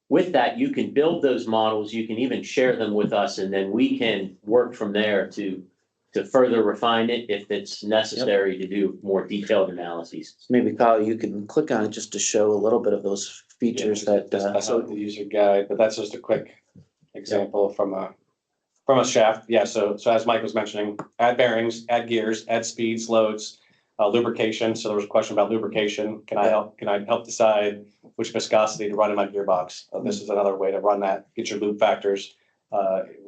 with that, you can build those models. You can even share them with us, and then we can work from there to further refine it if it's necessary to do more detailed analyses. Maybe Kyle, you can click on it just to show a little bit of those features that. That's the user guide, but that's just a quick example from a shaft. Yeah, so as Mike was mentioning, add bearings, add gears, add speeds, loads, lubrication. So there was a question about lubrication. Can I help decide which viscosity to run in my gearbox? This is another way to run that. Get your loop factors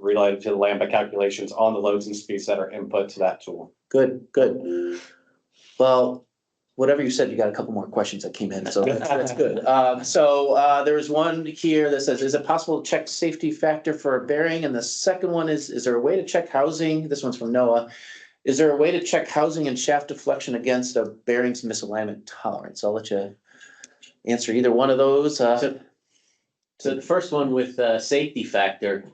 related to the lambda calculations on the loads and speeds that are input to that tool. Good. Well, whatever you said, you got a couple more questions that came in, so that's good. So there was one here that says, is it possible to check safety factor for a bearing? And the second one is there a way to check housing? This one's from Noah. Is there a way to check housing and shaft deflection against a bearing's misalignment tolerance? I'll let you answer either one of those. So the first one with safety factor,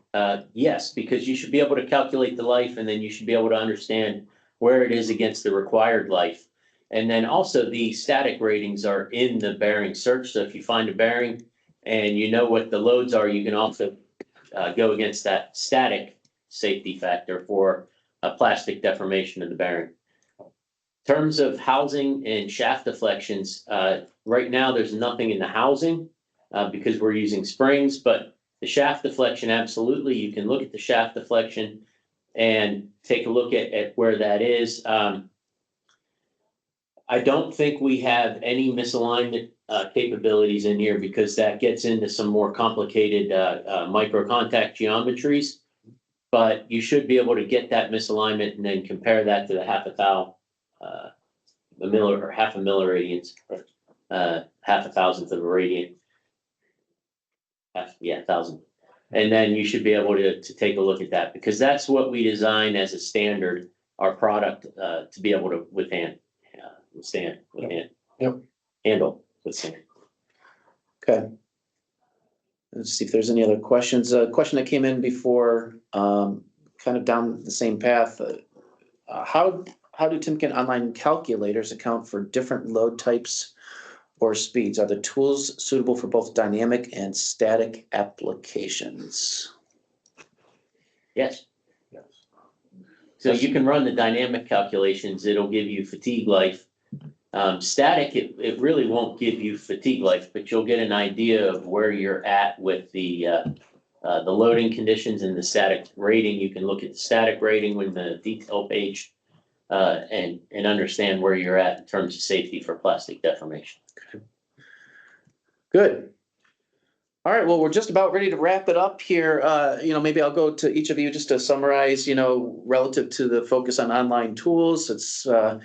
yes, because you should be able to calculate the life, and then you should be able to understand where it is against the required life. And then also the static ratings are in the bearing search. So if you find a bearing and you know what the loads are, you can also go against that static safety factor for a plastic deformation of the bearing. In terms of housing and shaft deflections, right now there's nothing in the housing because we're using springs, but the shaft deflection, absolutely. You can look at the shaft deflection and take a look at where that is. I don't think we have any misalignment capabilities in here because that gets into some more complicated micro contact geometries. But you should be able to get that misalignment and then compare that to the half a milliradians, half a thousandth of a radian. Thousand. And then you should be able to take a look at that because that's what we design as a standard, our product to be able to handle. Okay. Let's see if there's any other questions. A question that came in before, kind of down the same path. How how do Timken online calculators account for different load types or speeds? Are the tools suitable for both dynamic and static applications? Yes. Yes. So you can run the dynamic calculations. It'll give you fatigue life. Static, it really won't give you fatigue life, but you'll get an idea of where you're at with the loading conditions and the static rating. You can look at the static rating with the detail page and understand where you're at in terms of safety for plastic deformation. Good. All right, well, we're just about ready to wrap it up here. Maybe I'll go to each of you just to summarize, relative to the focus on online tools. It's a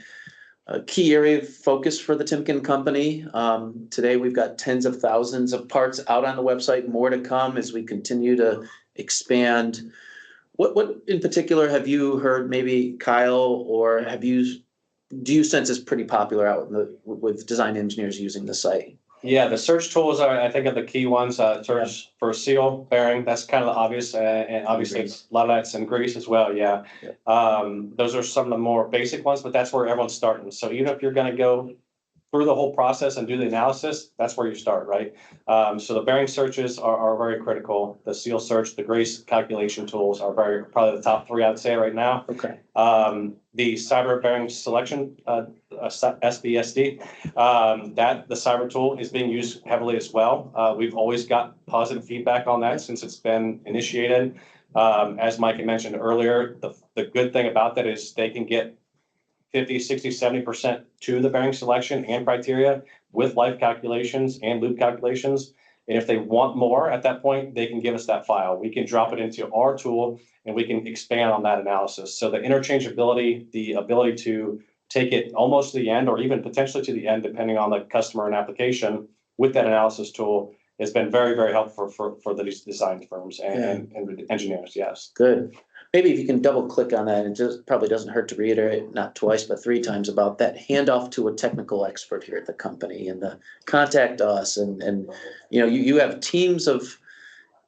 key area of focus for the Timken company. Today, we've got tens of thousands of parts out on the website, more to come as we continue to expand. What in particular have you heard, maybe Kyle, or do you sense is pretty popular out with design engineers using the site? Yeah, the search tools are, I think, are the key ones. Search for seal bearing, that's kind of the obvious, and obviously Grease. a lot of that's in grease as well. Yeah. Those are some of the more basic ones, but that's where everyone's starting. So even if you're going to go through the whole process and do the analysis, that's where you start, right? So the bearing searches are very critical. The seal search, the grease calculation tools are probably the top three, I'd say, right now. Okay. The cyber bearing selection, SBSD, the cyber tool is being used heavily as well. We've always got positive feedback on that since it's been initiated. As Mike had mentioned earlier, the good thing about that is they can get 50, 60, 70% to the bearing selection and criteria with life calculations and loop calculations. And if they want more at that point, they can give us that file. We can drop it into our tool and we can expand on that analysis. So the interchangeability, the ability to take it almost to the end or even potentially to the end, depending on the customer and application with that analysis tool has been very, very helpful for the design firms and engineers. Yes. Good. Maybe if you can double click on that, and just probably doesn't hurt to reiterate, not twice, but three times about that handoff to a technical expert here at the company and the contact us. And you have teams of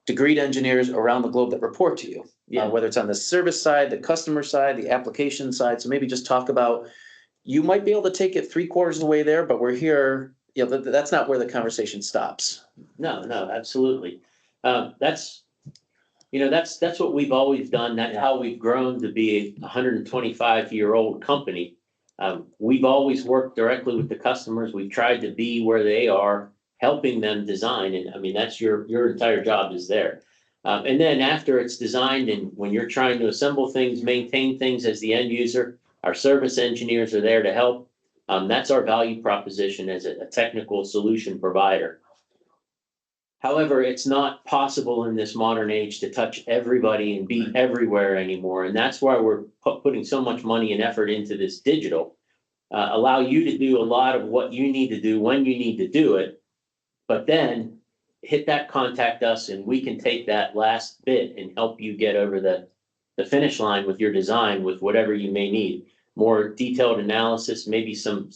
degreed engineers around the globe that report to you, whether it's on the service side, the customer side, the application side. So maybe just talk about, you might be able to take it 3/4 of the way there, but we're here, that's not where the conversation stops. No, absolutely. That's what we've always done. That's how we've grown to be a 125-year-old company. We've always worked directly with the customers. We've tried to be where they are, helping them design. And I mean, that's your entire job is there. And then after it's designed and when you're trying to assemble things, maintain things as the end user, our service engineers are there to help. That's our value proposition as a technical solution provider. However, it's not possible in this modern age to touch everybody and be everywhere anymore. And that's why we're putting so much money and effort into this digital, allow you to do a lot of what you need to do when you need to do it, but then hit that contact us and we can take that last bit and help you get over the finish line with your design, with whatever you may need. More detailed analysis, maybe some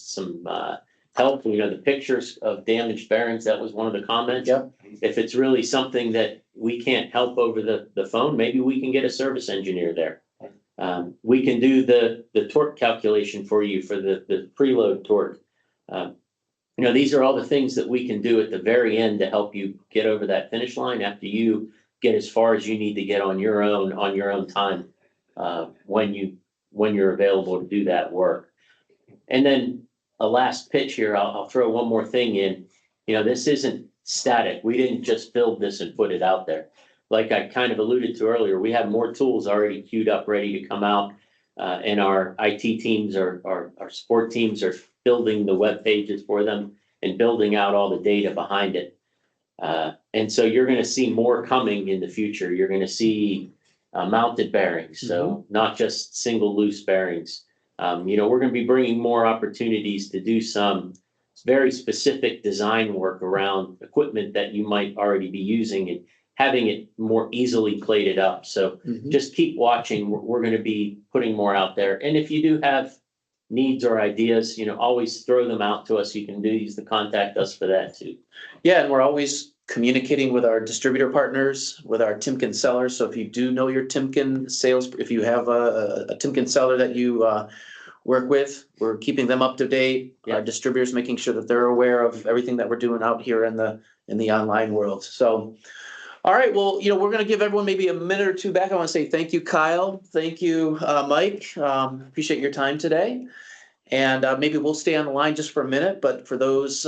help, the pictures of damaged bearings, that was one of the comments. Yep. If it's really something that we can't help over the phone, maybe we can get a service engineer there. We can do the torque calculation for you for the preload torque. These are all the things that we can do at the very end to help you get over that finish line after you get as far as you need to get on your own time, when you're available to do that work. And then a last pitch here, I'll throw one more thing in. This isn't static. We didn't just build this and put it out there. Like I kind of alluded to earlier, we have more tools already queued up, ready to come out. And our IT teams, our support teams are building the web pages for them and building out all the data behind it. And so you're going to see more coming in the future. You're going to see mounted bearings, so not just single loose bearings. We're going to be bringing more opportunities to do some very specific design work around equipment that you might already be using and having it more easily plated up. So just keep watching. We're going to be putting more out there. And if you do have needs or ideas, always throw them out to us. You can use the contact us for that too. Yeah, and we're always communicating with our distributor partners, with our Timken sellers. So if you do know your Timken sales, if you have a Timken seller that you work with. We're keeping them up to date. Our Yeah. distributors, making sure that they're aware of everything that we're doing out here in the online world. So, all right, well, we're gonna give everyone maybe a minute or two back. I want to say thank you, Kyle. Thank you, Mike. Appreciate your time today. And maybe we'll stay on the line just for a minute, but for those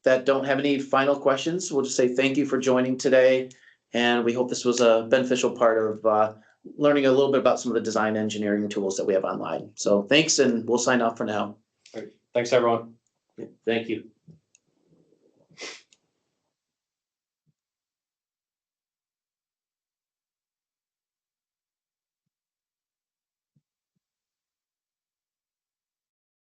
that don't have any final questions, we'll just say thank you for joining today. And we hope this was a beneficial part of learning a little bit about some of the design engineering tools that we have online. So thanks, and we'll sign off for now. Thanks, everyone. Thank you.